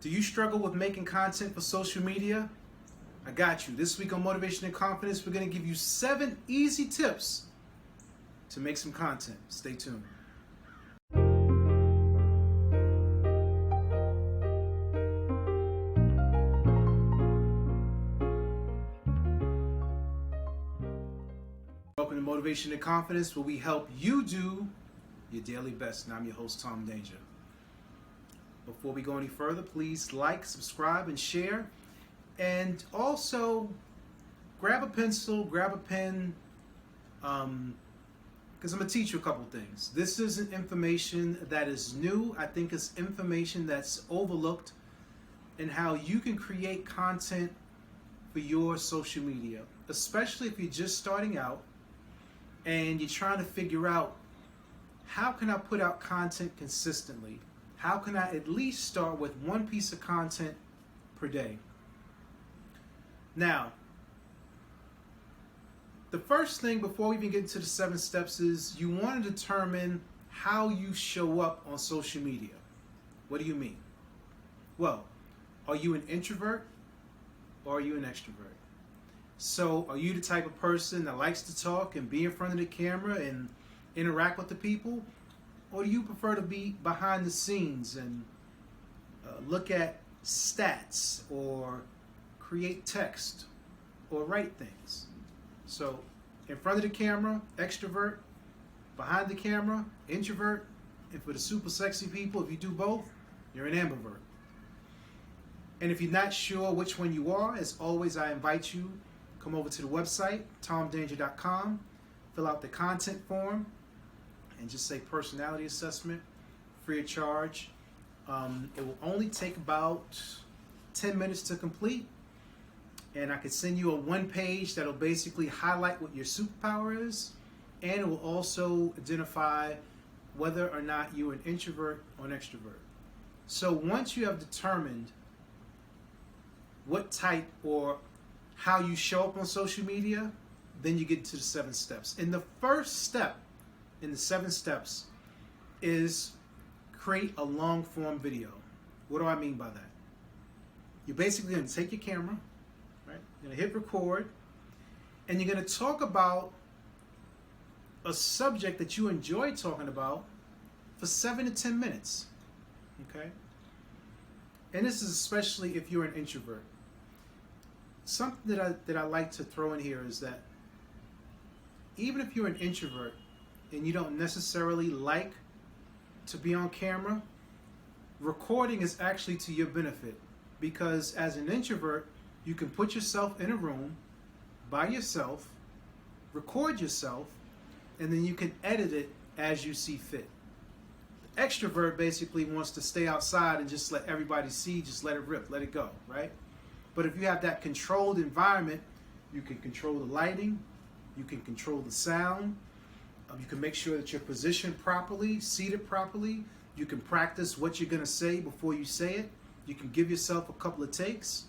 Do you struggle with making content for social media? I got you. This week on Motivation and Confidence, we're going to give you 7 easy tips to make some content. Stay tuned. Welcome to Motivation and Confidence, where we help you do your daily best. And I'm your host, Tom Danger. Before we go any further, please like, subscribe, and share. And also, grab a pencil, grab a pen, because I'm going to teach you a couple things. This isn't information that is new. I think it's information that's overlooked in how you can create content for your social media, especially if you're just starting out and you're trying to figure out, how can I put out content consistently? How can I at least start with one piece of content per day? Now, the first thing before we even get into the 7 steps is you want to determine how you show up on social media. What do you mean? Well, are you an introvert or are you an extrovert? So are you the type of person that likes to talk and be in front of the camera and interact with the people? Or do you prefer to be behind the scenes and look at stats or create text or write things? So in front of the camera, extrovert; behind the camera, introvert; and for the super sexy people, if you do both, you're an ambivert. And if you're not sure which one you are, as always, I invite you, come over to the website, tomdanger.com, fill out the content form, and just say personality assessment, free of charge. It will only take about 10 minutes to complete. And I could send you a 1-page that'll basically highlight what your superpower is. And it will also identify whether or not you're an introvert or an extrovert. So once you have determined what type or how you show up on social media, then you get to the 7 steps. And the first step in the 7 steps is create a long form video. What do I mean by that? You're basically going to take your camera, right? You're going to hit record, and you're going to talk about a subject that you enjoy talking about for 7 to 10 minutes. Okay? And this is especially if you're an introvert. Something that I like to throw in here is that even if you're an introvert and you don't necessarily like to be on camera, recording is actually to your benefit, because as an introvert, you can put yourself in a room by yourself, record yourself, and then you can edit it as you see fit. The extrovert basically wants to stay outside and just let everybody see, just let it rip, let it go, right? But if you have that controlled environment, you can control the lighting, you can control the sound, you can make sure that you're positioned properly, seated properly. You can practice what you're going to say before you say it. You can give yourself a couple of takes.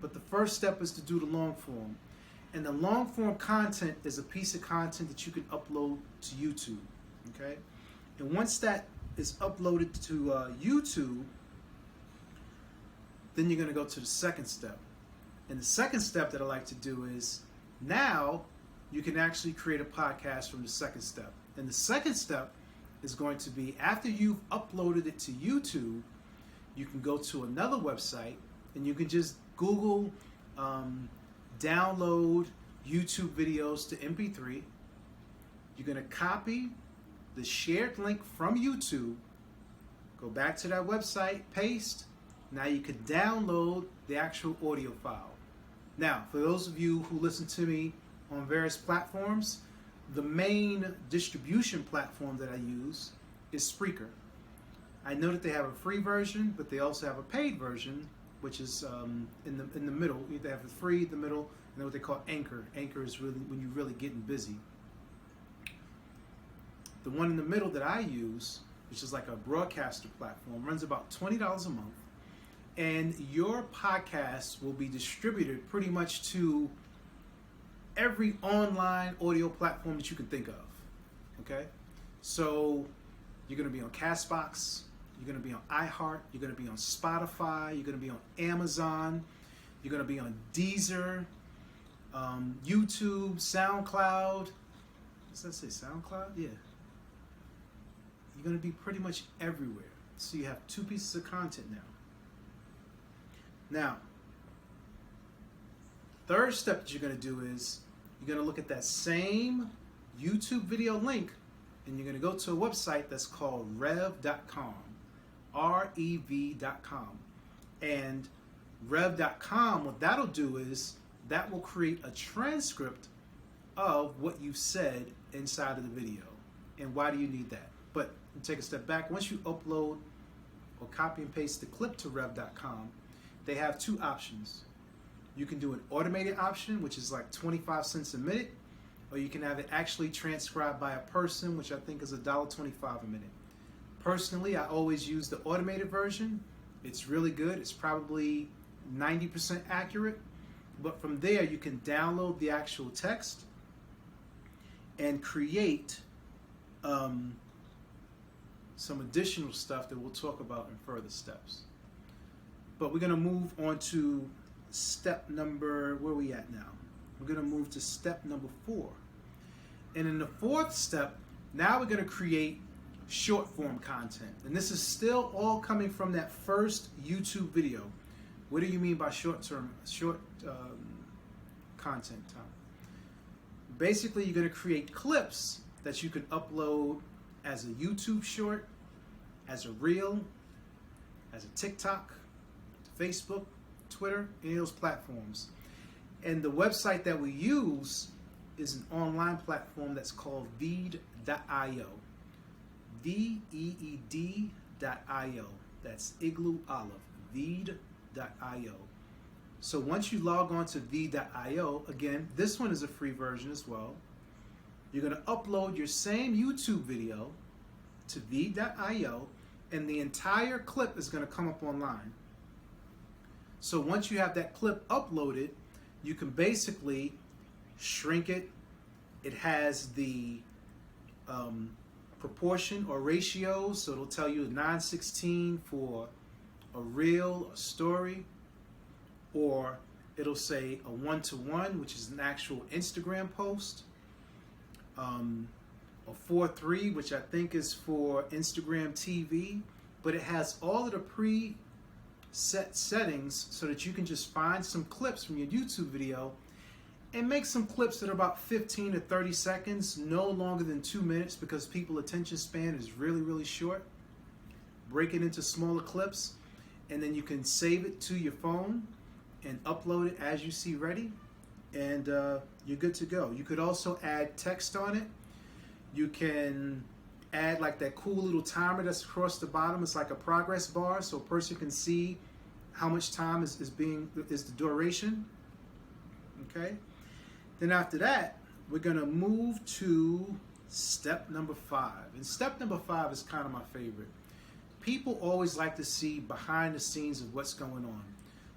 But the first step is to do the long form. And the long form content is a piece of content that you can upload to YouTube. Okay? And once that is uploaded to YouTube, then you're going to go to the second step. And the second step that I like to do is, now you can actually create a podcast from the second step. And the second step is going to be, after you've uploaded it to YouTube, you can go to another website and you can just Google download YouTube videos to MP3. You're going to copy the shared link from YouTube, go back to that website, paste. Now you can download the actual audio file. Now, for those of you who listen to me on various platforms, the main distribution platform that I use is Spreaker. I know that they have a free version, but they also have a paid version, which is in the middle. They have the free, the middle, and then what they call Anchor. Anchor is really when you're really getting busy. The one in the middle that I use, which is like a broadcaster platform, runs about $20 a month, and your podcast will be distributed pretty much to every online audio platform that you can think of. Okay? So you're going to be on Castbox, You're going to be on iHeart. You're going to be on Spotify. You're going to be on Amazon. You're going to be on Deezer, YouTube, SoundCloud. Does that say SoundCloud? Yeah. You're going to be pretty much everywhere. So you have 2 pieces of content now. Now, third step that you're going to do is you're going to look at that same YouTube video link and you're going to go to a website that's called rev.com, rev.com. And rev.com, what that'll do is that will create a transcript of what you said inside of the video. And why do you need that? But take a step back. Once you upload or copy and paste the clip to rev.com, they have 2 options. You can do an automated option, which is like 25 cents a minute, or you can have it actually transcribed by a person, which I think is $1.25 a minute. Personally, I always use the automated version. It's really good. It's probably 90% accurate. But from there, you can download the actual text and create some additional stuff that we'll talk about in further steps. But we're going to move on to step number, where are we at now? We're going to move to step number 4. And in the 4th step, now we're going to create short form content. And this is still all coming from that first YouTube video. What do you mean by short content, Tom? Basically, you're going to create clips that you can upload as a YouTube short, as a reel, as a TikTok, Facebook, Twitter, any of those platforms. And the website that we use is an online platform that's called Veed.io. Veed.io. That's Igloo Olive. Veed.io. So once you log on to Veed.io, again, this one is a free version as well. You're going to upload your same YouTube video to Veed.io, and the entire clip is going to come up online. So once you have that clip uploaded, you can basically shrink it. It has the proportion or ratios, so it'll tell you 9:16 for a reel, a story, or it'll say a 1:1, which is an actual Instagram post, a 4:3, which I think is for Instagram TV, but it has all of the pre-set settings so that you can just find some clips from your YouTube video and make some clips that are about 15 to 30 seconds, no longer than 2 minutes, because people's attention span is really, really short. Break it into smaller clips, and then you can save it to your phone and upload it as you see ready, and you're good to go. You could also add text on it. You can add like that cool little timer that's across the bottom. It's like a progress bar, so a person can see how much time is the duration. Okay. Then after that, we're going to move to step number 5. And step number 5 is kind of my favorite. People always like to see behind the scenes of what's going on.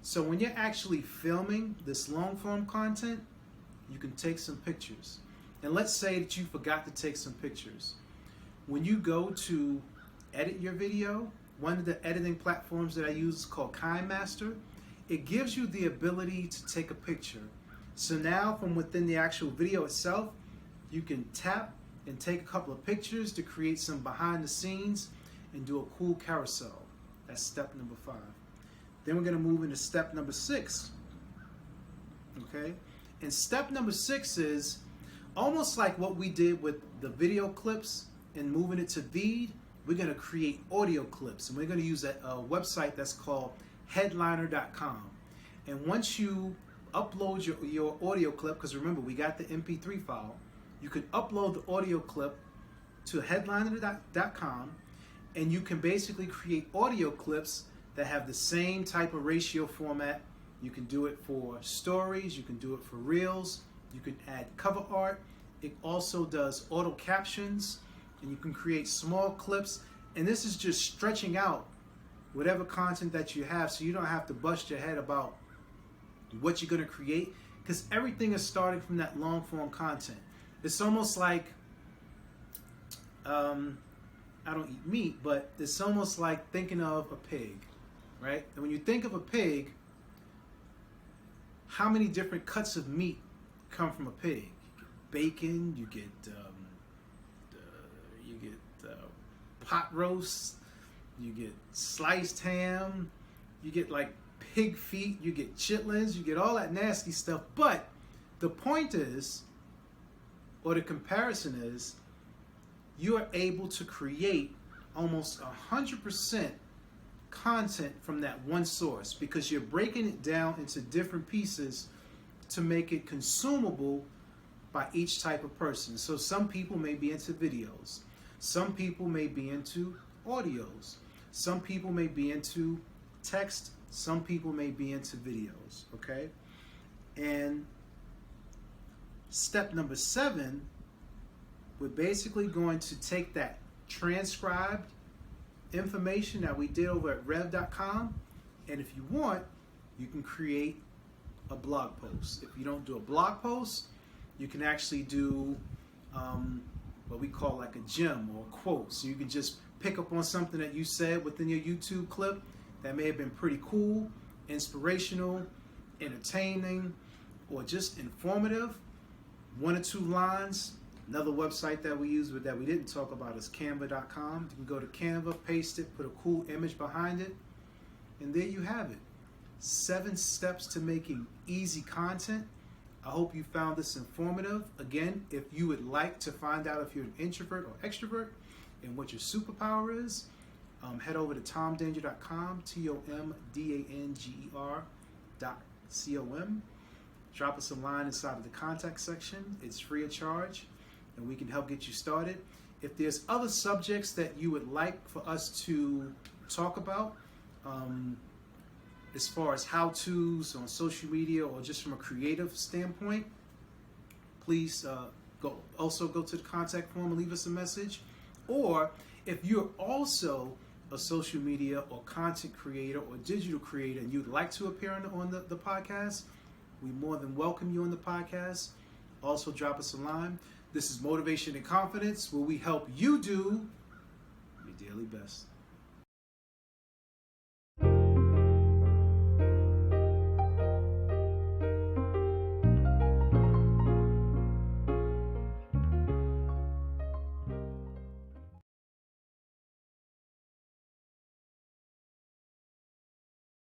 So when you're actually filming this long form content, you can take some pictures. And let's say that you forgot to take some pictures. When you go to edit your video, one of the editing platforms that I use is called KineMaster. It gives you the ability to take a picture. So now from within the actual video itself, you can tap and take a couple of pictures to create some behind the scenes and do a cool carousel. That's step number 5. Then we're going to move into step number 6. Okay? And step number 6 is almost like what we did with the video clips and moving it to Veed. We're going to create audio clips, and we're going to use a website that's called headliner.com. And once you upload your audio clip, because remember, we got the MP3 file, you can upload the audio clip to headliner.com, and you can basically create audio clips that have the same type of ratio format. You can do it for stories, you can do it for reels, you can add cover art. It also does auto captions, and you can create small clips. And this is just stretching out whatever content that you have, so you don't have to bust your head about what you're going to create, because everything is starting from that long form content. It's almost like I I don't eat meat, but it's almost like thinking of a pig, right? And when you think of a pig, how many different cuts of meat come from a pig? You get bacon, you get pot roast, you get sliced ham, you get like pig feet, you get chitlins, you get all that nasty stuff. But the point is, or the comparison is, you are able to create almost 100% content from that one source because you're breaking it down into different pieces to make it consumable by each type of person. So some people may be into videos, some people may be into audios, some people may be into text, some people may be into videos, okay? And step number 7, we're basically going to take that transcribed information that we did over at rev.com, and if you want, you can create a blog post. If you don't do a blog post, you can actually do what we call like a gem or a quote. So you can just pick up on something that you said within your YouTube clip that may have been pretty cool, inspirational, entertaining, or just informative. 1 or 2 lines. Another website that we use but that we didn't talk about is canva.com. You can go to Canva, paste it, put a cool image behind it, and there you have it. 7 steps to making easy content. I hope you found this informative. Again, if you would like to find out if you're an introvert or extrovert and what your superpower is, head over to tomdanger.com, TOMDANGER.com. Drop us a line inside of the contact section. It's free of charge, and we can help get you started. If there's other subjects that you would like for us to talk about, as far as how-tos on social media or just from a creative standpoint, please go to the contact form and leave us a message. Or if you're also a social media or content creator or digital creator and you'd like to appear on the podcast, we more than welcome you on the podcast. Also drop us a line. This is Motivation and Confidence, where we help you do your daily best.